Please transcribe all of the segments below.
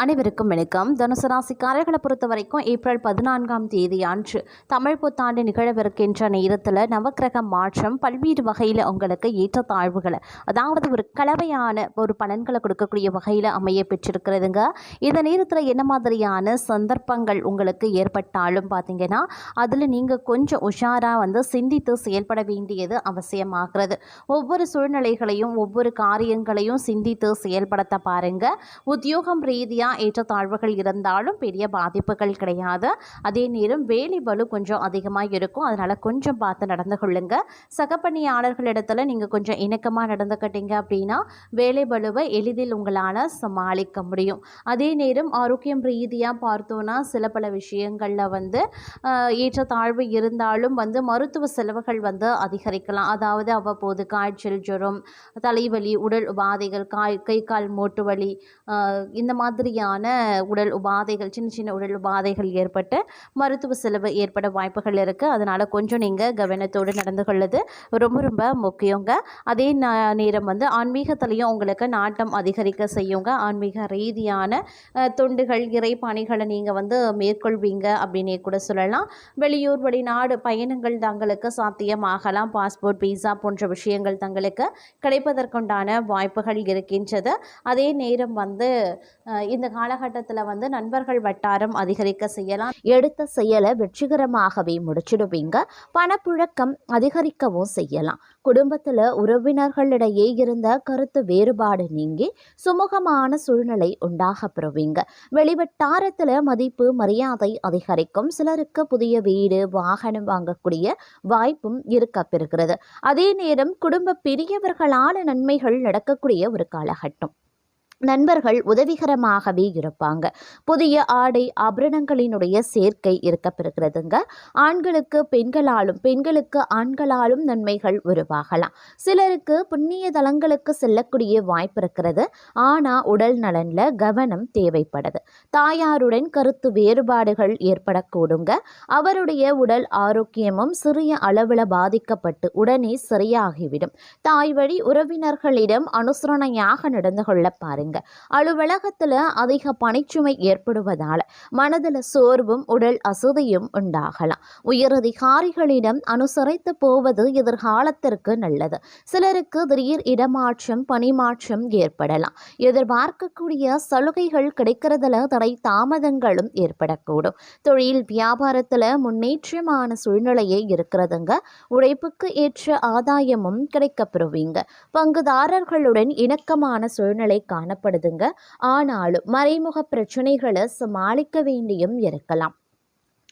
அனைவருக்கும் வணக்கம். தனுசு ராசிக்காரர்களை பொறுத்த வரைக்கும் ஏப்ரல் 14ஆம் தேதி அன்று தமிழ் புத்தாண்டு நிகழவிருக்கின்ற நேரத்தில் நவக்கிரக மாற்றம் பல்வேறு வகையில் உங்களுக்கு ஏற்றத்தாழ்வுகளை, அதாவது ஒரு கலவையான ஒரு பலன்களை கொடுக்கக்கூடிய வகையில் அமைய பெற்றிருக்கிறதுங்க. இந்த நேரத்தில் என்ன மாதிரியான சந்தர்ப்பங்கள் உங்களுக்கு ஏற்பட்டாலும் பார்த்தீங்கன்னா அதில் நீங்கள் கொஞ்சம் உஷாராக சிந்தித்து செயல்பட வேண்டியது அவசியமாகிறது. ஒவ்வொரு சூழ்நிலைகளையும் ஒவ்வொரு காரியங்களையும் சிந்தித்து செயல்படுத்த பாருங்க. உத்தியோகம் ரீதியாக ஏற்றத்தாழ்வுகள் இருந்தாலும் பெரிய பாதிப்புகள் கிடையாது. அதே நேரம் வேலை பளு கொஞ்சம் அதிகமாக இருக்கும். அதனால் கொஞ்சம் பார்த்து நடந்து கொள்ளுங்க. சகப்பணியாளர்களிடத்தில் நீங்கள் கொஞ்சம் இணக்கமாக நடந்துக்கிட்டீங்க அப்படின்னா வேலை பளுவை எளிதில் உங்களால் சமாளிக்க முடியும். அதே நேரம் ஆரோக்கியம் ரீதியாக பார்த்தோன்னா சில பல விஷயங்களில் ஏற்றத்தாழ்வு இருந்தாலும் மருத்துவ செலவுகள் அதிகரிக்கலாம். அதாவது அவ்வப்போது காய்ச்சல், ஜுரம், தலைவலி, உடல் உபாதைகள், கை கால் மூட்டு வலி, இந்த மாதிரியான உடல் உபாதைகள், சின்ன சின்ன உடல் உபாதைகள் ஏற்பட்டு மருத்துவ செலவு ஏற்பட வாய்ப்புகள் இருக்குது. அதனால் கொஞ்சம் நீங்கள் கவனத்தோடு நடந்து கொள்வது ரொம்ப ரொம்ப முக்கியங்க. அதே நேரம் ஆன்மீகத்திலையும் உங்களுக்கு நாட்டம் அதிகரிக்க செய்யுங்க. ஆன்மீக ரீதியான தொண்டுகள், இறைப்பணிகளை நீங்கள் மேற்கொள்வீங்க அப்படின்னே கூட சொல்லலாம். வெளியூர் வெளிநாடு பயணங்கள் தங்களுக்கு சாத்தியமாகலாம். பாஸ்போர்ட், விசா போன்ற விஷயங்கள் தங்களுக்கு கிடைப்பதற்குண்டான வாய்ப்புகள் இருக்கின்றது. அதே நேரம் இந்த காலகட்டத்தில் நண்பர்கள் வட்டாரம் அதிகரிக்க செய்யலாம். எடுத்த செயலை வெற்றிகரமாகவே முடிச்சிடுவீங்க. பணப்புழக்கம் அதிகரிக்கவும் செய்யலாம். குடும்பத்தில் உறவினர்களிடையே இருந்த கருத்து வேறுபாடு நீங்கி சுமூகமான சூழ்நிலை உண்டாக பெறுவீங்க. வெளிவட்டாரத்தில் மதிப்பு மரியாதை அதிகரிக்கும். சிலருக்கு புதிய வீடு, வாகனம் வாங்கக்கூடிய வாய்ப்பும் இருக்க பெறுகிறது. அதே நேரம் குடும்ப பெரியவர்களான நன்மைகள் நடக்கக்கூடிய ஒரு காலகட்டம். நண்பர்கள் உதவிகரமாகவே இருப்பாங்க. புதிய ஆடை ஆபரணங்களினுடைய சேர்க்கை இருக்க பெறுகிறதுங்க. ஆண்களுக்கு பெண்களாலும் பெண்களுக்கு ஆண்களாலும் நன்மைகள் உருவாகலாம். சிலருக்கு புண்ணிய தலங்களுக்கு செல்லக்கூடிய வாய்ப்பு இருக்கிறது. ஆனால் உடல் நலனில் கவனம் தேவைப்படுது. தாயாருடன் கருத்து வேறுபாடுகள் ஏற்படக்கூடுங்க. அவருடைய உடல் ஆரோக்கியமும் சிறிய அளவில் பாதிக்கப்பட்டு உடனே சரியாகிவிடும். தாய் வழி உறவினர்களிடம் அனுசரணையாக நடந்து கொள்ள பாருங்க. அலுவலகத்தில் அதிக பணிச்சுமை ஏற்படுவதால் மனதில் சோர்வும் உடல் அசதியும் உண்டாகலாம். உயரதிகாரிகளிடம் அனுசரித்து போவது எதிர்காலத்திற்கு நல்லது. சிலருக்கு திடீர் இடமாற்றம், பணிமாற்றம் ஏற்படலாம். எதிர்பார்க்கக்கூடிய சலுகைகள் கிடைக்கிறதுல தடை தாமதங்களும் ஏற்படக்கூடும். தொழில் வியாபாரத்தில் முன்னேற்றமான சூழ்நிலையே இருக்கிறதுங்க. உழைப்புக்கு ஏற்ற ஆதாயமும் கிடைக்கப்பெறுவீங்க. பங்குதாரர்களுடன் இணக்கமான சூழ்நிலை காணப்படுதுங்க. ஆனாலும் மறைமுக பிரச்சனைகளை சமாளிக்க வேண்டியும் இருக்கலாம்.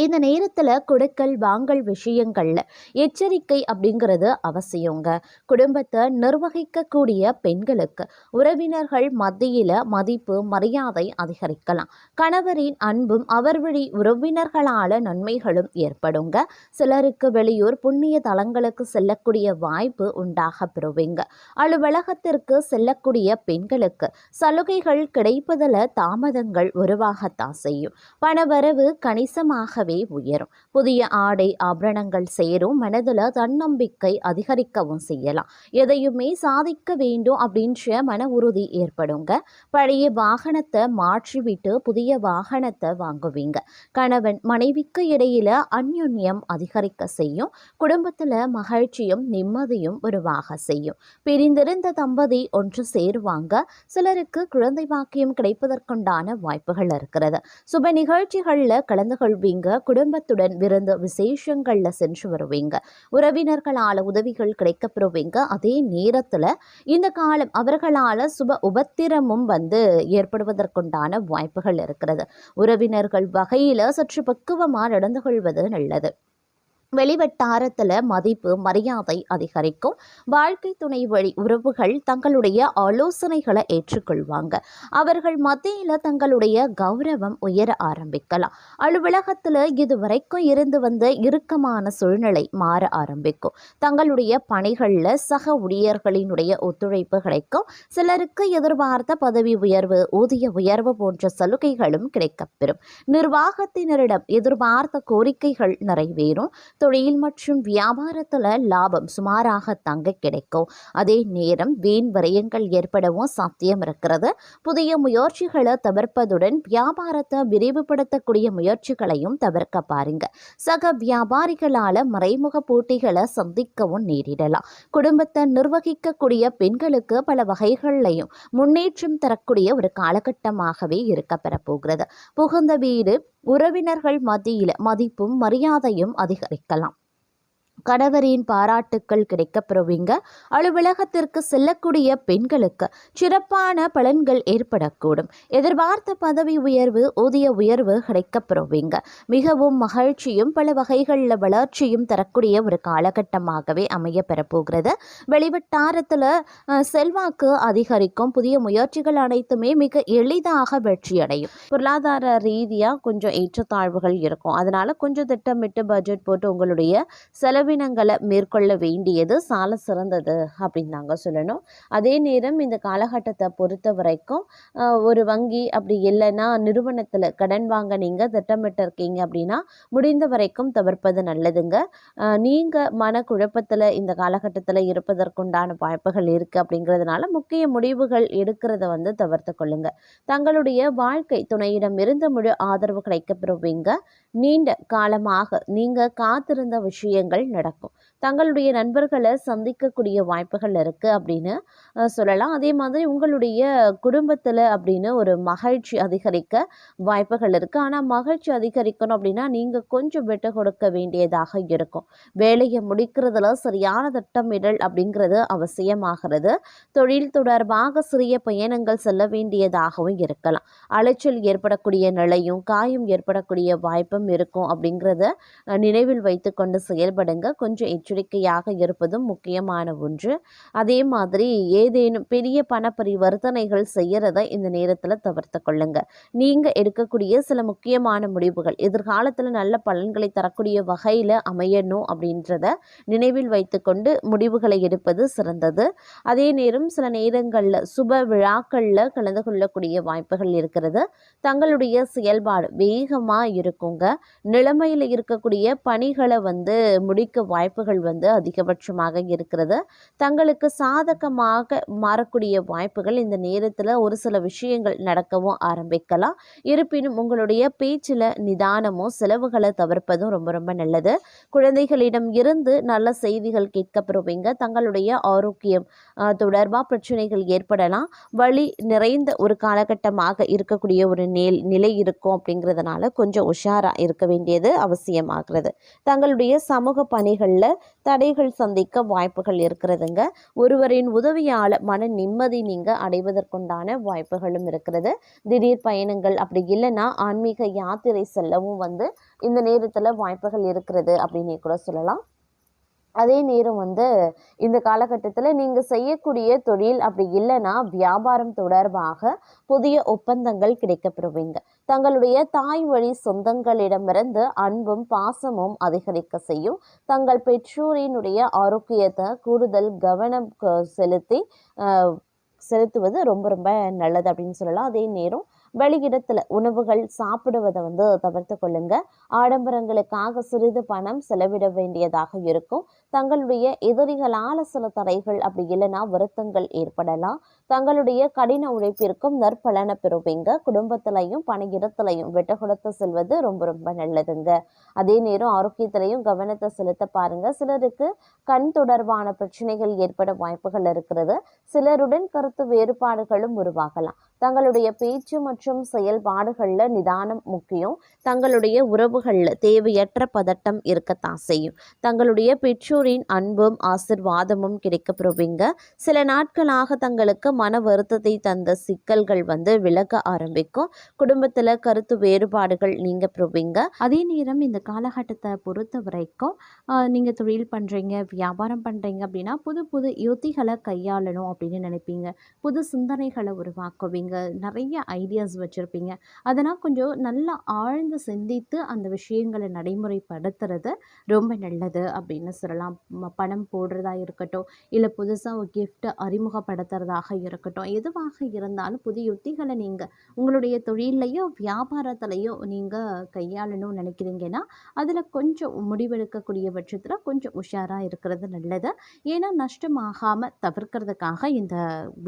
இந்த நேரத்தில் கொடுக்கல் வாங்கல் விஷயங்களில் எச்சரிக்கை அப்படிங்கிறது அவசியங்க. குடும்பத்தை நிர்வகிக்கக்கூடிய பெண்களுக்கு உறவினர்கள் மத்தியில் மதிப்பு மரியாதை அதிகரிக்கலாம். கணவரின் அன்பும் அவர் வழி உறவினர்களால் நன்மைகளும் ஏற்படுங்க. சிலருக்கு வெளியூர் புண்ணிய தலங்களுக்கு செல்லக்கூடிய வாய்ப்பு உண்டாக பெறுவீங்க. அலுவலகத்திற்கு செல்லக்கூடிய பெண்களுக்கு சலுகைகள் கிடைப்பதில் தாமதங்கள் உருவாகத்தான் செய்யும். பணவரவு கணிசமாக உயரும். புதிய ஆடை ஆபரணங்கள் சேரும். மனதில் தன்னம்பிக்கை அதிகரிக்கவும் செய்யலாம். எதையுமே சாதிக்க வேண்டும் அப்படின்ற மன உறுதி ஏற்படுங்க. பழைய வாகனத்தை மாற்றிவிட்டு புதிய வாகனத்தை வாங்குவீங்க. கணவன் மனைவிக்கு இடையில அந்யோன்யம் அதிகரிக்க செய்யும். குடும்பத்தில் மகிழ்ச்சியும் நிம்மதியும் உருவாக செய்யும். பிரிந்திருந்த தம்பதி ஒன்று சேருவாங்க. சிலருக்கு குழந்தை பாக்கியம் கிடைப்பதற்குண்டான வாய்ப்புகள் இருக்கிறது. சுப நிகழ்ச்சிகளில் கலந்து கொள்வீங்க. குடும்பத்துடன் விருந்து விசேஷங்கள்ல சென்று வருவீங்க. உறவினர்களால் உதவிகள் கிடைக்கப்பெறுவீங்க. அதே நேரத்தில் இந்த காலம் அவர்களால் சுப உபத்திரமும் ஏற்படுவதற்குண்டான வாய்ப்புகள் இருக்கிறது. உறவினர்கள் வகையில் சற்று பக்குவமாக நடந்து கொள்வது நல்லது. வெளிவட்டாரத்தில் மதிப்பு மரியாதை அதிகரிக்கும். வாழ்க்கை துணை வழி உறவுகள் தங்களுடைய ஆலோசனைகளை ஏற்றுக்கொள்வாங்க. அவர்கள் மத்தியில் தங்களுடைய கௌரவம் உயர ஆரம்பிக்கலாம். அலுவலகத்தில் இதுவரைக்கும் இருந்து வந்த இறுக்கமான சூழ்நிலை மாற ஆரம்பிக்கும். தங்களுடைய பணிகளில் சக ஊழியர்களினுடைய ஒத்துழைப்பு கிடைக்கும். சிலருக்கு எதிர்பார்த்த பதவி உயர்வு, ஊதிய உயர்வு போன்ற சலுகைகளும் கிடைக்கப்பெறும். நிர்வாகத்தினரிடம் எதிர்பார்த்த கோரிக்கைகள் நிறைவேறும். தொழில் மற்றும் வியாபாரத்தில் லாபம் சுமாராக தங்க கிடைக்கும். அதே நேரம் வீண் விரயங்கள் ஏற்படவும் சாத்தியம் இருக்கிறது. புதிய முயற்சிகளை தவிர்ப்பதுடன் வியாபாரத்தை விரிவுபடுத்தக்கூடிய முயற்சிகளையும் தவிர்க்க பாருங்க. சக வியாபாரிகளால் மறைமுக போட்டிகளை சந்திக்கவும் நேரிடலாம். குடும்பத்தை நிர்வகிக்கக்கூடிய பெண்களுக்கு பல வகைகள்லையும் முன்னேற்றம் தரக்கூடிய ஒரு காலகட்டமாகவே இருக்க பெறப்போகிறது. புகுந்த வீடு உறவினர்கள் மத்தியில் மதிப்பும் மரியாதையும் அதிகரிக்கலாம். கணவரின் பாராட்டுக்கள் கிடைக்கப்பெறுவீங்க. அலுவலகத்திற்கு செல்லக்கூடிய பெண்களுக்கு சிறப்பான பலன்கள் ஏற்படக்கூடும். எதிர்பார்த்த பதவி உயர்வு ஊதிய உயர்வு கிடைக்கப்பெறுவீங்க. மிகவும் மகிழ்ச்சியும் பல வகைகளில் வளர்ச்சியும் தரக்கூடிய ஒரு காலகட்டமாகவே அமைய பெறப்போகிறது. வெளிவட்டாரத்தில் செல்வாக்கு அதிகரிக்கும். புதிய முயற்சிகள் அனைத்துமே மிக எளிதாக வெற்றியடையும். பொருளாதார ரீதியாக கொஞ்சம் ஏற்றத்தாழ்வுகள் இருக்கும். அதனால கொஞ்சம் திட்டமிட்டு பட்ஜெட் போட்டு உங்களுடைய செலவினங்களை மேற்கொள்ள வேண்டியது சால சிறந்தது அப்படின்னு நாங்கள் சொல்லணும். அதே நேரம் இந்த காலகட்டத்தை பொறுத்த வரைக்கும் ஒரு வங்கி அப்படி இல்லைன்னா நிறுவனத்தில் கடன் வாங்க நீங்கள் திட்டமிட்டிருக்கீங்க அப்படின்னா முடிந்த வரைக்கும் தவிர்ப்பது நல்லதுங்க. நீங்கள் மனக்குழப்பத்தில் இந்த காலகட்டத்தில் இருப்பதற்குண்டான வாய்ப்புகள் இருக்குது. அப்படிங்கிறதுனால முக்கிய முடிவுகள் எடுக்கிறத தவிர்த்து கொள்ளுங்க. தங்களுடைய வாழ்க்கை துணையிடம் இருந்து முழு ஆதரவு கிடைக்கப்பெறுவீங்க. நீண்ட காலமாக நீங்கள் காத்திருந்த விஷயங்கள் நடக்கும். தங்களுடைய நண்பர்களை சந்திக்கக்கூடிய வாய்ப்புகள் இருக்குது அப்படின்னு சொல்லலாம். அதே மாதிரி உங்களுடைய குடும்பத்தில் அப்படின்னு ஒரு மகிழ்ச்சி அதிகரிக்க வாய்ப்புகள் இருக்குது. ஆனால் மகிழ்ச்சி அதிகரிக்கணும் அப்படின்னா நீங்கள் கொஞ்சம் விட்டு கொடுக்க வேண்டியதாக இருக்கும். வேலையை முடிக்கிறதுல சரியான திட்டமிடல் அப்படிங்கிறது அவசியமாகிறது. தொழில் தொடர்பாக சிறிய பயணங்கள் செல்ல வேண்டியதாகவும் இருக்கலாம். அலைச்சல் ஏற்படக்கூடிய நிலையும் காயம் ஏற்படக்கூடிய வாய்ப்பும் இருக்கும். அப்படிங்கிறத நினைவில் வைத்து கொண்டு செயல்படுங்க. கொஞ்சம் எச்சரிக்கையாக இருப்பதும் முக்கியமான ஒன்று. அதே மாதிரி ஏதேனும் பெரிய பண பரிவர்த்தனைகள் செய்யறதை இந்த நேரத்தில் தவிர்த்து கொள்ளுங்க. நீங்கள் எடுக்கக்கூடிய சில முக்கியமான முடிவுகள் எதிர்காலத்தில் நல்ல பலன்களை தரக்கூடிய வகையில் அமையணும் அப்படின்றத நினைவில் வைத்துக்கொண்டு முடிவுகளை எடுப்பது சிறந்தது. அதே நேரம் சில நேரங்களில் சுப விழாக்களில் கலந்து கொள்ளக்கூடிய வாய்ப்புகள் இருக்கிறது. தங்களுடைய செயல்பாடு வேகமாக இருக்குங்க. நிலைமையில் இருக்கக்கூடிய பணிகளை முடிக்க வாய்ப்புகள் அதிகபட்சமாக இருக்கிறது. தங்களுக்கு சாதகமாக மாறக்கூடிய வாய்ப்புகள் இந்த நேரத்தில் ஒரு சில விஷயங்கள் நடக்கவும் ஆரம்பிக்கலாம். இருப்பினும் உங்களுடைய பேச்சில் நிதானமும் செலவுகளை தவிர்ப்பதும் ரொம்ப ரொம்ப நல்லது. குழந்தைகளிடம் இருந்து நல்ல செய்திகள் கேட்கப்படுவீங்க. தங்களுடைய ஆரோக்கியம் தொடர்பாக பிரச்சனைகள் ஏற்படலாம். வலி நிறைந்த ஒரு காலகட்டமாக இருக்கக்கூடிய ஒரு நிலை இருக்கும். அப்படிங்கிறதுனால கொஞ்சம் உஷாராக இருக்க வேண்டியது அவசியமாகிறது. தங்களுடைய சமூக பணிகளில் தடைகள் சந்திக்க வாய்ப்புகள் இருக்கிறதுங்க. ஒருவரின் உதவியால் மன நிம்மதி நீங்கள் அடைவதற்குண்டான வாய்ப்புகளும் இருக்கிறது. திடீர் பயணங்கள் அப்படி இல்லைன்னா ஆன்மீக யாத்திரை செல்லவும் இந்த நேரத்தில் வாய்ப்புகள் இருக்கிறது அப்படின்னு கூட சொல்லலாம். அதே நேரம் இந்த காலகட்டத்தில் நீங்கள் செய்யக்கூடிய தொழில் அப்படி இல்லைன்னா வியாபாரம் தொடர்பாக புதிய ஒப்பந்தங்கள் கிடைக்கப்பெறுவீங்க. தங்களுடைய தாய் வழி சொந்தங்களிடமிருந்து அன்பும் பாசமும் அதிகரிக்க செய்யும். தங்கள் பெற்றோரினுடைய ஆரோக்கியத்தை கூடுதல் கவனம் செலுத்துவது ரொம்ப ரொம்ப நல்லது அப்படின்னு சொல்லலாம். அதே நேரம் வெளியிடத்தில் உணவுகள் சாப்பிடுவதை தவிர்த்து கொள்ளுங்க. ஆடம்பரங்களுக்காக சிறிது பணம் செலவிட வேண்டியதாக இருக்கும். தங்களுடைய எதிரிகளால் சில தடைகள் அப்படி இல்லைன்னா வருத்தங்கள் ஏற்படலாம். தங்களுடைய கடின உழைப்பிற்கும் நற்பலனை பெறுவீங்க. குடும்பத்திலையும் பணியிடத்திலையும் விட்டு கொடுத்து செல்வது ரொம்ப ரொம்ப நல்லதுங்க. அதே நேரம் ஆரோக்கியத்திலையும் கவனத்தை செலுத்த பாருங்க. சிலருக்கு கண் தொடர்பான பிரச்சனைகள் ஏற்பட வாய்ப்புகள் இருக்கிறது. சிலருடன் கருத்து வேறுபாடுகளும் உருவாகலாம். தங்களுடைய பேச்சு மற்றும் செயல்பாடுகளில் நிதானம் முக்கியம். தங்களுடைய உறவுகளில் தேவையற்ற பதட்டம் இருக்கத்தான் செய்யும். தங்களுடைய பெற்றோரின் அன்பும் ஆசிர்வாதமும் கிடைக்கப்பெறுவீங்க. சில நாட்களாக தங்களுக்கு மன வருத்தத்தை தந்த சிக்கல்கள் விலக ஆரம்பிக்கும். குடும்பத்தில் கருத்து வேறுபாடுகள் நீங்க பெறுவீங்க. அதே நேரம் இந்த காலகட்டத்தை பொறுத்த வரைக்கும் நீங்கள் தொழில் பண்ணுறீங்க வியாபாரம் பண்ணுறீங்க அப்படின்னா புது புது யுத்திகளை கையாளணும் அப்படின்னு நினைப்பீங்க. புது சிந்தனைகளை உருவாக்குவீங்க. நிறைய ஐடியாஸ் வச்சுருப்பீங்க. அதனால் கொஞ்சம் நல்லா ஆழ்ந்து சிந்தித்து அந்த விஷயங்களை நடைமுறைப்படுத்துறது ரொம்ப நல்லது அப்படின்னு சொல்லலாம். பணம் போடுறதா இருக்கட்டும், இல்லை புதுசாக ஒரு கிஃப்ட்டை அறிமுகப்படுத்துறதாக இருக்கட்டும், எதுவாக இருந்தாலும் புதிய யுத்திகளை நீங்கள் உங்களுடைய தொழில்லையோ வியாபாரத்திலையோ நீங்கள் கையாளணும்னு நினைக்கிறீங்கன்னா அதில் கொஞ்சம் முடிவெடுக்கக்கூடிய பட்சத்தில் கொஞ்சம் உஷாராக இருக்கிறது நல்லது. ஏன்னா நஷ்டமாகாமல் தவிர்க்கிறதுக்காக இந்த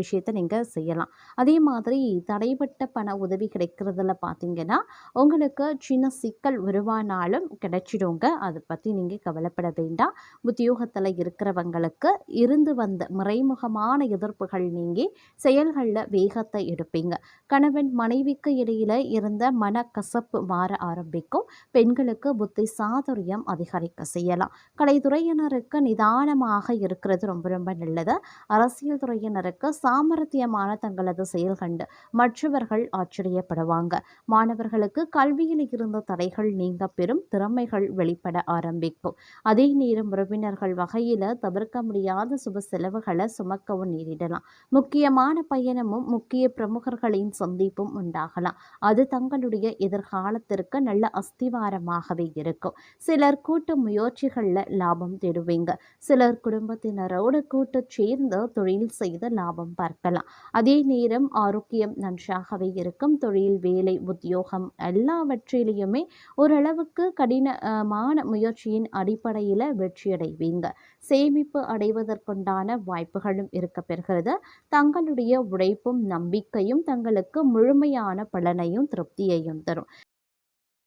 விஷயத்தை நீங்கள் செய்யலாம். அதே மாதிரி தடைப்பட்ட பண உதவி கிடைக்கிறதுல பார்த்தீங்கன்னா உங்களுக்கு சின்ன சிக்கல் உருவானாலும் கிடைச்சிடுங்க. அதை பற்றி நீங்கள் கவலைப்பட வேண்டாம். உத்தியோகத்தில் இருக்கிறவங்களுக்கு இருந்து வந்த மறைமுகமான எதிர்ப்புகள் நீங்கி செயல்களில் வேகத்தை எடுப்பீங்க. கணவன் மனைவிக்கு இடையில இருந்த மனக்கசப்பு மாற ஆரம்பிக்கும். பெண்களுக்கு புத்தி சாதுரியம் அதிகரிக்க செய்யலாம். கலைத்துறையினருக்கு நிதானமாக இருக்கிறது ரொம்ப ரொம்ப நல்லது. அரசியல் துறையினருக்கு சாமர்த்தியமான தங்களது செயல் கண்டு மற்றவர்கள் ஆச்சரியப்படுவாங்க. மாணவர்களுக்கு கல்வியில் இருந்த தடைகள் நீங்க பெரும் திறமைகள் வெளிப்பட ஆரம்பிக்கும். அதே நேரம் உறவினர்கள் வகையில் தவிர்க்க முடியாத சுப செலவுகளை சுமக்கவும் நேரிடலாம். முக்கியமான பயணமும் முக்கிய பிரமுகர்களின் சந்திப்பும் உண்டாகலாம். அது தங்களுடைய எதிர்காலத்திற்கு நல்ல அஸ்திவாரமாகவே இருக்கும். சிலர் கூட்டு முயற்சிகளில் லாபம் தேடுவீங்க. சிலர் குடும்பத்தினரோடு கூட்டு சேர்ந்து தொழில் செய்து லாபம் பார்க்கலாம். அதே நேரம் ஆரோக்கியம் நன்றாகவே இருக்கும். தொழில், வேலை, உத்தியோகம் எல்லாவற்றிலையுமே ஓரளவுக்கு கடினமான முயற்சியின் அடிப்படையில் வெற்றியடைவீங்க. சேமிப்பு அடைவதற்குண்டான வாய்ப்புகளும் இருக்க பெறுகிறது. தங்களுடைய உழைப்பும் நம்பிக்கையும் தங்களுக்கு முழுமையான பலனையும் திருப்தியையும் தரும்.